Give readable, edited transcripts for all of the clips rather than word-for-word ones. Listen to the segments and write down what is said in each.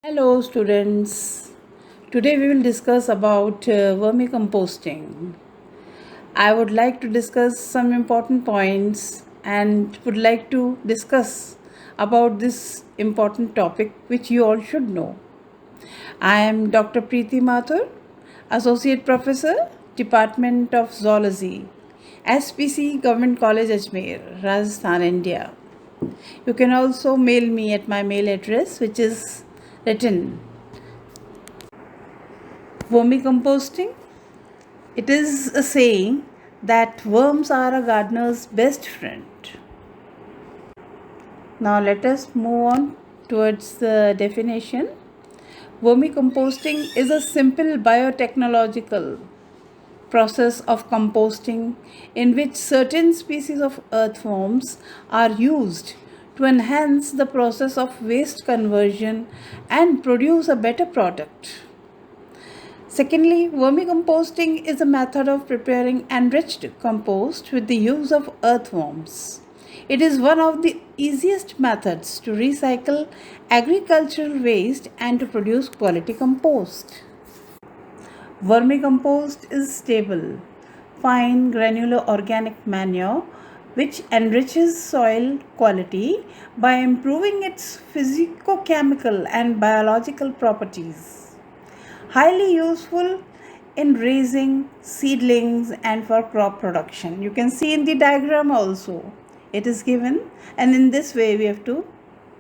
Hello students. Today we will discuss about vermicomposting. I would like to discuss some important points and would like to discuss about this important topic which you all should know. I am Dr. Preeti Mathur, Associate Professor, Department of Zoology, SPC Government College Ajmer, Rajasthan, India. You can also mail me at my mail address which is written. Vermicomposting. It is a saying that worms are a gardener's best friend. Now let us move on towards the definition. Vermicomposting is a simple biotechnological process of composting in which certain species of earthworms are used to enhance the process of waste conversion and produce a better product. Secondly, vermicomposting is a method of preparing enriched compost with the use of earthworms. It is one of the easiest methods to recycle agricultural waste and to produce quality compost. Vermicompost is stable, fine granular organic manure which enriches soil quality by improving its physicochemical and biological properties. Highly useful in raising seedlings and for crop production. You can see in the diagram also it is given, and in this way we have to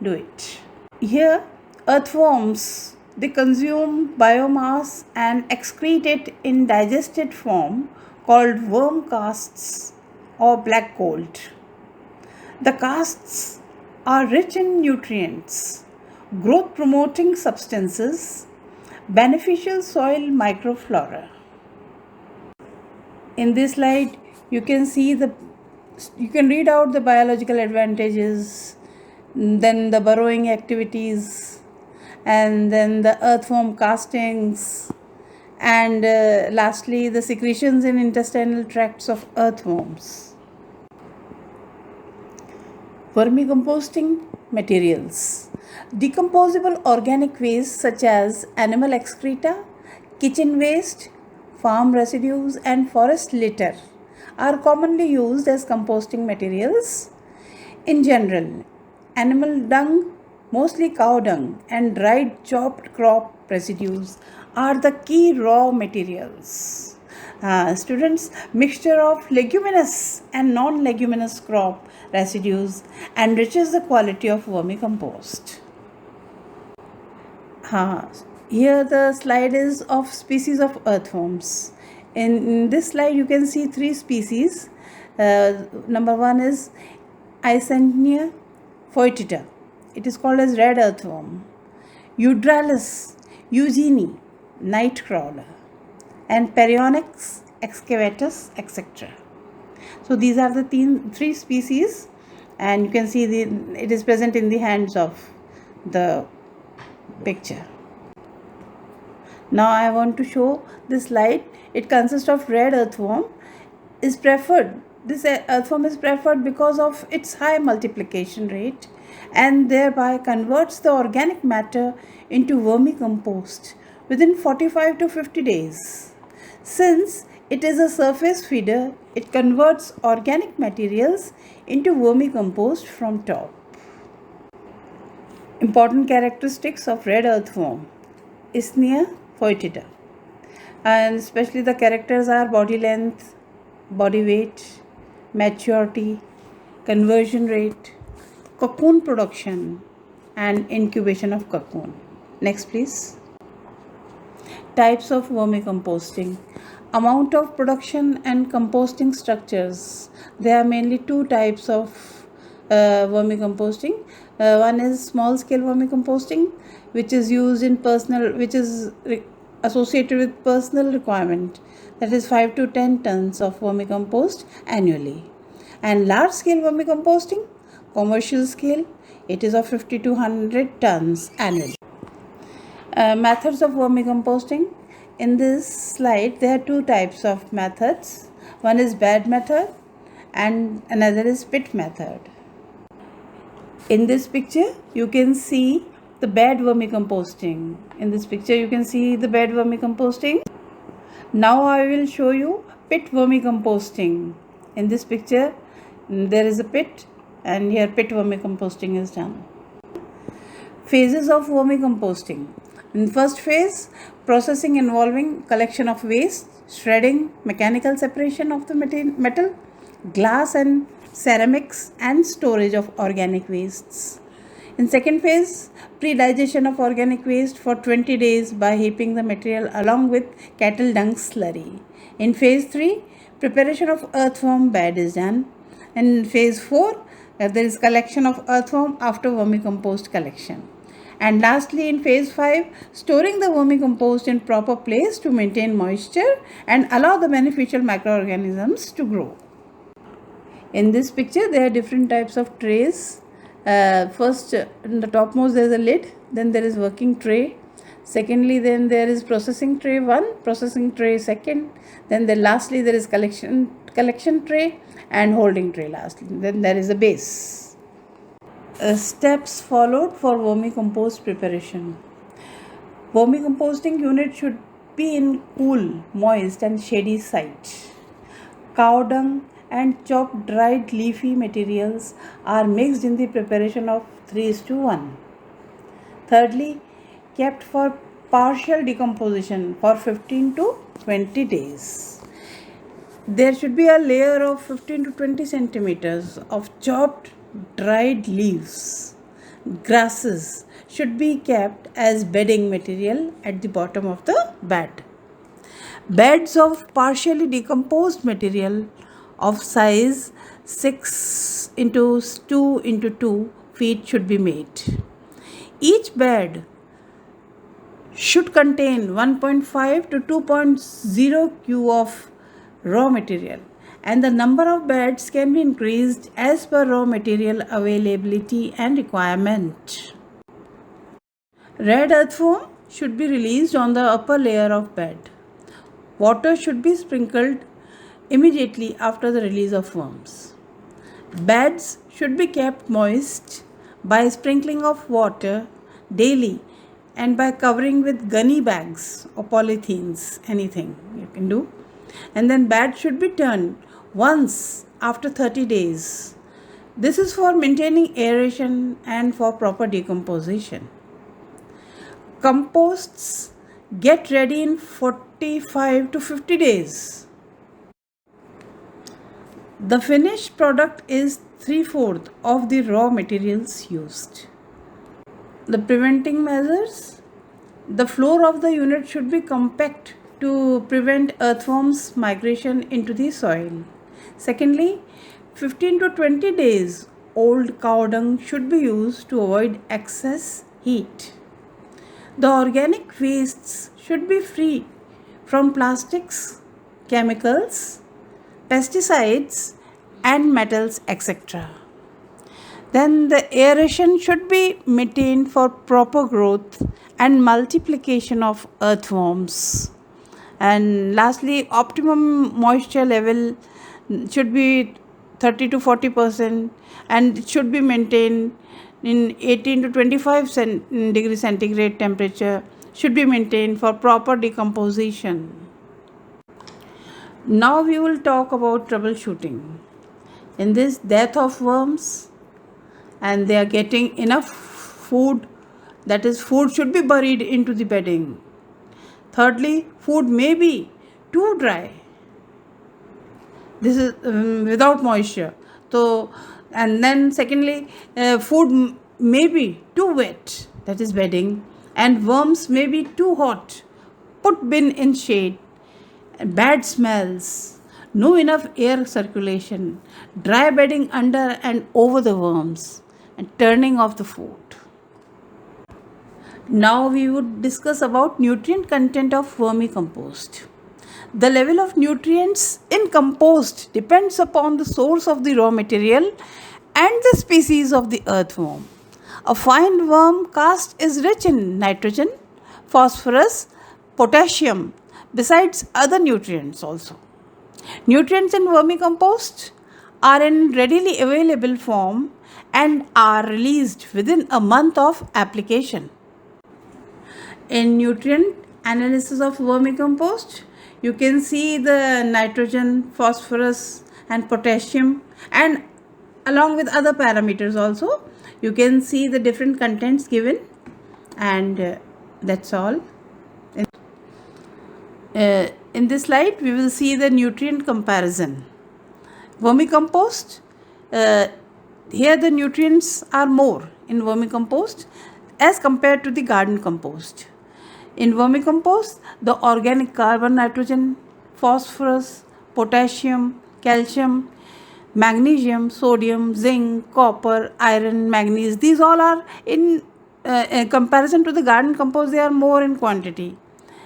do it. Here earthworms, they consume biomass and excrete it in digested form called worm casts or black gold. The casts are rich in nutrients, growth promoting substances, beneficial soil microflora. In this slide you can read out the biological advantages, then the burrowing activities, and then the earthworm castings, and lastly the secretions in intestinal tracts of earthworms. Vermicomposting materials. Decomposable organic waste such as animal excreta, kitchen waste, farm residues, and forest litter are commonly used as composting materials. In general, animal dung, mostly cow dung, and dried chopped crop residues are the key raw materials. Students, mixture of leguminous and non-leguminous crop residues enriches the quality of vermicompost. Here the slide is of species of earthworms. In this slide you can see three species. Number one is Eisenia foetida. It is called as red earthworm. Eudralis eugenie, night crawler, and Perionyx excavatus, etc. So these are the three species, and you can see it is present in the hands of the picture. Now I want to show this slide. It consists of red earthworm. Is preferred. This earthworm is preferred because of its high multiplication rate and thereby converts the organic matter into vermicompost within 45 to 50 days. Since it is a surface feeder, it converts organic materials into vermicompost from top. Important characteristics of red earthworm. Eisenia foetida. And especially the characters are body length, body weight, maturity, conversion rate, cocoon production, and incubation of cocoon. Next please. Types of vermicomposting. Amount of production and composting structures. There are mainly two types of vermicomposting. One is small scale vermicomposting, which is used in associated with personal requirement, that is 5 to 10 tons of vermicompost annually. And large scale vermicomposting, commercial scale, it is of 50 to 100 tons annually. Methods of vermicomposting. In this slide there are two types of methods. One is bed method and another is pit method. In this picture you can see the bed vermicomposting. In this picture you can see the bed vermicomposting. Now I will show you pit vermicomposting. In this picture there is a pit and here pit vermicomposting is done. Phases of vermicomposting. In the first phase, processing involving collection of waste, shredding, mechanical separation of the metal, glass and ceramics, and storage of organic wastes. In second phase, pre-digestion of organic waste for 20 days by heaping the material along with cattle dung slurry. In phase 3, preparation of earthworm bed is done. In phase 4, there is collection of earthworm after vermicompost collection. And lastly, in phase 5, storing the vermicompost in proper place to maintain moisture and allow the beneficial microorganisms to grow. In this picture, there are different types of trays. First, in the topmost there is a lid, then there is working tray. Secondly, then there is processing tray 1, processing tray 2nd, then lastly there is collection tray and holding tray lastly. Then there is a base. Steps followed for vermicompost preparation. Vermicomposting unit should be in cool, moist and shady site. Cow dung and chopped dried leafy materials are mixed in the preparation of 3:1. Thirdly, kept for partial decomposition for 15 to 20 days. There should be a layer of 15 to 20 centimeters of chopped dried leaves. Grasses should be kept as bedding material at the bottom of the bed. Beds of partially decomposed material of size 6 into 2 into 2 feet should be made. Each bed should contain 1.5 to 2.0 Q of raw material, and the number of beds can be increased as per raw material availability and requirement. Red earthworm should be released on the upper layer of bed. Water should be sprinkled immediately after the release of worms. Beds should be kept moist by sprinkling of water daily and by covering with gunny bags or polythenes, anything you can do. And then bed should be turned once after 30 days. This is for maintaining aeration and for proper decomposition. Composts get ready in 45 to 50 days. The finished product is 3/4 of the raw materials used. The preventing measures. The floor of the unit should be compact to prevent earthworms migration into the soil. Secondly, 15 to 20 days old cow dung should be used to avoid excess heat. The organic wastes should be free from plastics, chemicals, pesticides and metals, etc. Then the aeration should be maintained for proper growth and multiplication of earthworms. And lastly, optimum moisture level should be 30 to 40% and it should be maintained in 18 to 25 degrees centigrade temperature should be maintained for proper decomposition. Now we will talk about troubleshooting. In this, death of worms and they are getting enough food, that is food should be buried into the bedding. Thirdly, food may be too dry. This is without moisture. So, and then secondly, food may be too wet, that is bedding, and worms may be too hot. Put bin in shade. Bad smells, no enough air circulation, dry bedding under and over the worms, and turning off the food. Now we would discuss about nutrient content of vermicompost. The level of nutrients in compost depends upon the source of the raw material and the species of the earthworm. A fine worm cast is rich in nitrogen, phosphorus, potassium, besides other nutrients also. Nutrients in vermicompost are in readily available form and are released within a month of application. In nutrient analysis of vermicompost, you can see the nitrogen, phosphorus and potassium, and along with other parameters also. You can see the different contents given, and that's all. In this slide, we will see the nutrient comparison. Vermicompost, here the nutrients are more in vermicompost as compared to the garden compost. In vermicompost, the organic carbon, nitrogen, phosphorus, potassium, calcium, magnesium, sodium, zinc, copper, iron, manganese, these all are in comparison to the garden compost, they are more in quantity.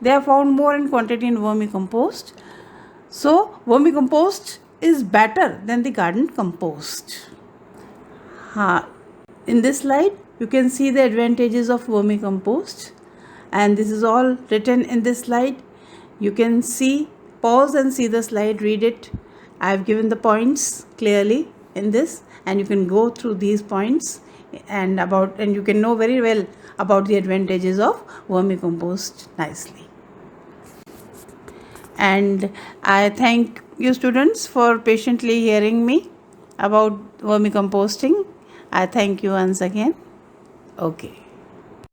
They are found more in quantity in vermicompost. So, vermicompost is better than the garden compost. In this slide, you can see the advantages of vermicompost, and this is all written in this slide. You can see, pause and see the slide, read it. I have given the points clearly in this, and you can go through these points and you can know very well about the advantages of vermicompost nicely. And I thank you students for patiently hearing me about vermicomposting. I thank you once again. Okay.